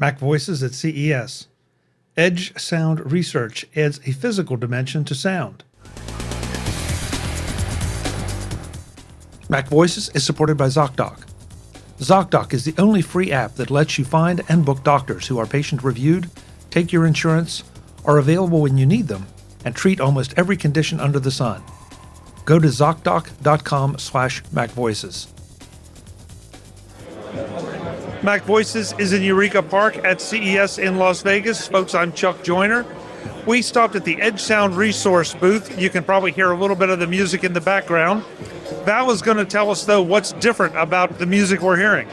MacVoices at CES. Edge Sound Research adds a physical dimension to sound. MacVoices is supported by Zocdoc. Zocdoc is the only free app that lets you find and book doctors who are patient-reviewed, take your insurance, are available when you need them, and treat almost every condition under the sun. Go to Zocdoc.com/MacVoices. MacVoices is in Eureka Park at CES in Las Vegas. Folks, I'm Chuck Joyner. We stopped at the Edge Sound Resource booth. You can probably hear a little bit of the music in the background. Val is going to tell us, though, what's different about the music we're hearing.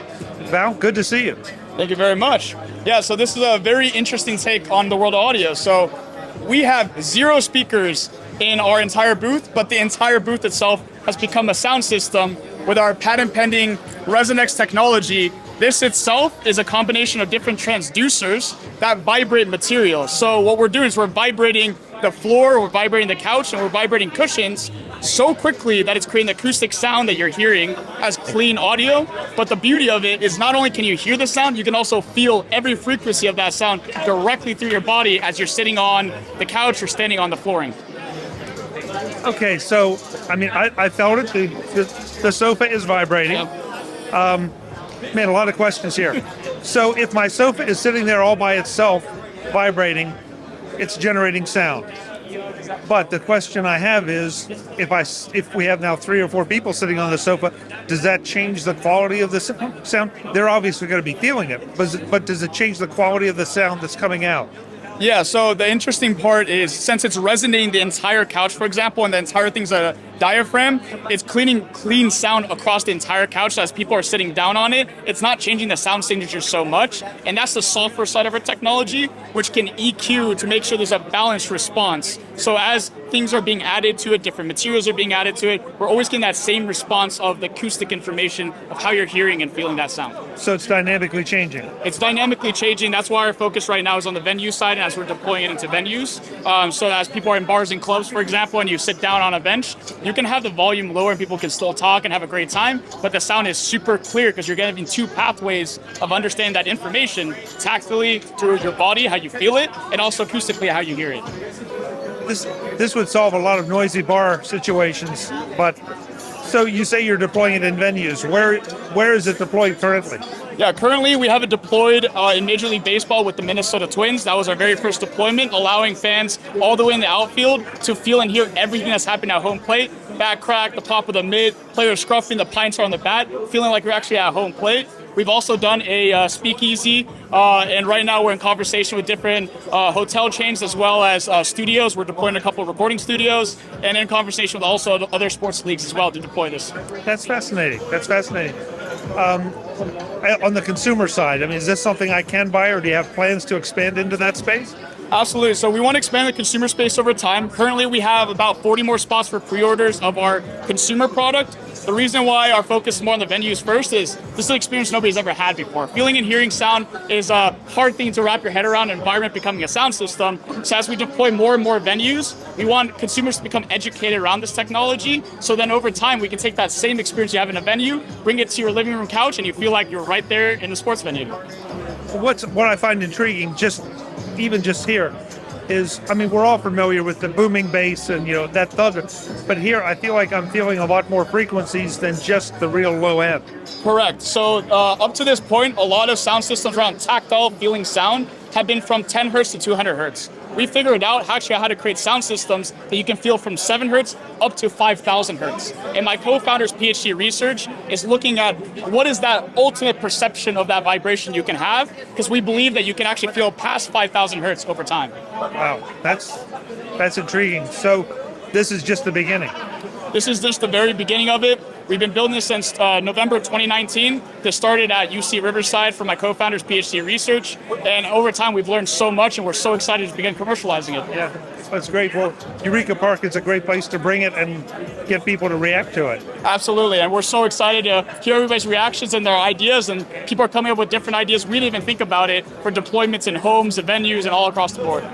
Val, good to see you. Thank you very much. Yeah, so this is a very interesting take on the world of audio. So we have 0 speakers in our entire booth, but the entire booth itself has become a sound system with our patent-pending resonx technology. This itself is a combination of different transducers that vibrate material. So what we're doing is we're vibrating the floor, we're vibrating the couch, and we're vibrating cushions so quickly that it's creating the acoustic sound that you're hearing as clean audio. But the beauty of it is not only can you hear the sound, you can also feel every frequency of that sound directly through your body as you're sitting on the couch or standing on the flooring. Okay, so, I felt it. The sofa is vibrating. Yep. Man, a lot of questions here. So if my sofa is sitting there all by itself, vibrating, it's generating sound. But the question I have is, if we have now 3 or 4 people sitting on the sofa, does that change the quality of the sound? They're obviously going to be feeling it, but does it change the quality of the sound that's coming out? Yeah, so the interesting part is since it's resonating the entire couch, for example, and the entire thing's a diaphragm, it's clean sound across the entire couch as people are sitting down on it. It's not changing the sound signature so much, and that's the software side of our technology, which can EQ to make sure there's a balanced response. So as things are being added to it, different materials are being added to it, we're always getting that same response of the acoustic information of how you're hearing and feeling that sound. So it's dynamically changing. It's dynamically changing. That's why our focus right now is on the venue side, and as we're deploying it into venues. So as people are in bars and clubs, for example, and you sit down on a bench, you can have the volume lower and people can still talk and have a great time, but the sound is super clear because you're getting 2 pathways of understanding that information tactily through your body, how you feel it, and also acoustically how you hear it. This would solve a lot of noisy bar situations, but so you say you're deploying it in venues. Where is it deployed currently? Yeah, currently we have it deployed in Major League Baseball with the Minnesota Twins. That was our very first deployment, allowing fans all the way in the outfield to feel and hear everything that's happening at home plate. Bat crack, the pop of the mitt, player scruffing, the pints are on the bat, feeling like you're actually at home plate. We've also done a speakeasy, and right now we're in conversation with different hotel chains as well as studios. We're deploying a couple of recording studios, and in conversation with also other sports leagues as well to deploy this. That's fascinating. On the consumer side, is this something I can buy, or do you have plans to expand into that space? Absolutely. So we want to expand the consumer space over time. Currently, we have about 40 more spots for pre-orders of our consumer product. The reason why our focus is more on the venues first is this is an experience nobody's ever had before. Feeling and hearing sound is a hard thing to wrap your head around, an environment becoming a sound system. So as we deploy more and more venues, we want consumers to become educated around this technology. So then over time, we can take that same experience you have in a venue, bring it to your living room couch, and you feel like you're right there in the sports venue. What I find intriguing, even just here, is, we're all familiar with the booming bass and, that thunder. But here, I feel like I'm feeling a lot more frequencies than just the real low end. Correct. So up to this point, a lot of sound systems around tactile feeling sound have been from 10 hertz to 200 hertz. We figured out how to create sound systems that you can feel from 7 hertz up to 5,000 hertz. And my co-founder's PhD research is looking at what is that ultimate perception of that vibration you can have, because we believe that you can actually feel past 5,000 hertz over time. Wow, that's intriguing. So this is just the beginning. This is just the very beginning of it. We've been building this since November 2019. This started at UC Riverside for my co-founder's PhD research. And over time, we've learned so much, and we're so excited to begin commercializing it. Yeah, that's great. Well, Eureka Park is a great place to bring it and get people to react to it. Absolutely, and we're so excited to hear everybody's reactions and their ideas, and people are coming up with different ideas. We didn't even think about it for deployments in homes and venues and all across the board.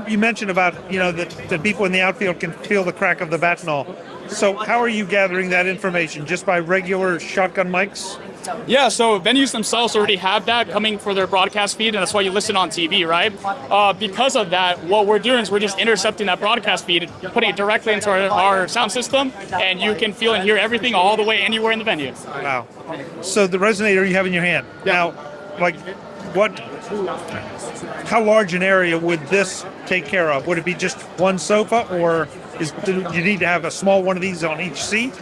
You mentioned about, that people in the outfield can feel the crack of the bat and all. So how are you gathering that information? Just by regular shotgun mics? Yeah, so venues themselves already have that coming for their broadcast feed, and that's why you listen on TV, right? Because of that, what we're doing is we're just intercepting that broadcast feed, putting it directly into our sound system, and you can feel and hear everything all the way anywhere in the venue. Wow. So the resonator you have in your hand. Yeah. Now, how large an area would this take care of? Would it be just one sofa, or do you need to have a small one of these on each seat?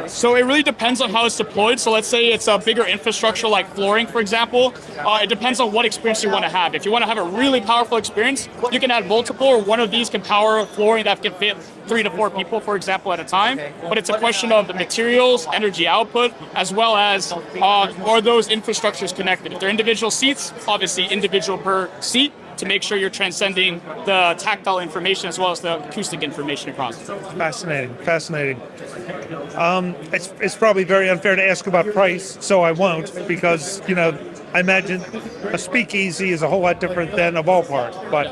So it really depends on how it's deployed. So let's say it's a bigger infrastructure like flooring, for example. It depends on what experience you want to have. If you want to have a really powerful experience, you can add multiple, or one of these can power flooring that can fit 3 to 4 people, for example, at a time. But it's a question of the materials, energy output, as well as are those infrastructures connected. If they're individual seats, obviously individual per seat, to make sure you're transcending the tactile information as well as the acoustic information across. Fascinating. It's probably very unfair to ask about price, so I won't, because, I imagine a speakeasy is a whole lot different than a ballpark. But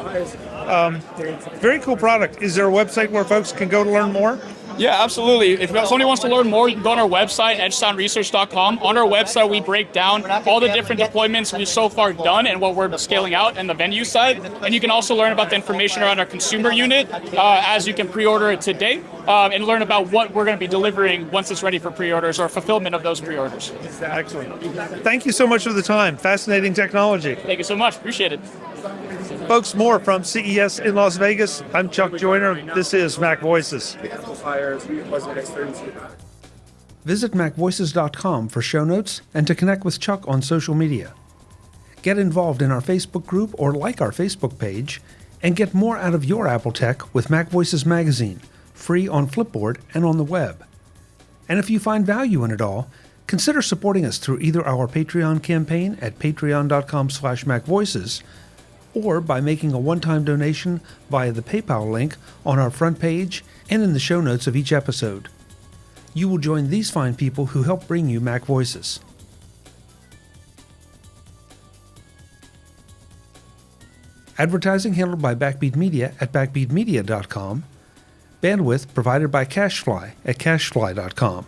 very cool product. Is there a website where folks can go to learn more? Yeah, absolutely. If somebody wants to learn more, you can go on our website, edgesoundresearch.com. On our website, we break down all the different deployments we've so far done and what we're scaling out in the venue side. And you can also learn about the information around our consumer unit as you can pre-order it today and learn about what we're going to be delivering once it's ready for pre-orders or fulfillment of those pre-orders. Excellent. Thank you so much for the time. Fascinating technology. Thank you so much. Appreciate it. Folks, more from CES in Las Vegas. I'm Chuck Joyner. This is MacVoices. Visit MacVoices.com for show notes and to connect with Chuck on social media. Get involved in our Facebook group or like our Facebook page, and get more out of your Apple tech with MacVoices magazine, free on Flipboard and on the web. And if you find value in it all, consider supporting us through either our Patreon campaign at patreon.com/MacVoices or by making a one-time donation via the PayPal link on our front page and in the show notes of each episode. You will join these fine people who help bring you Mac Voices. Advertising handled by Backbeat Media at backbeatmedia.com. Bandwidth provided by CacheFly at cachefly.com.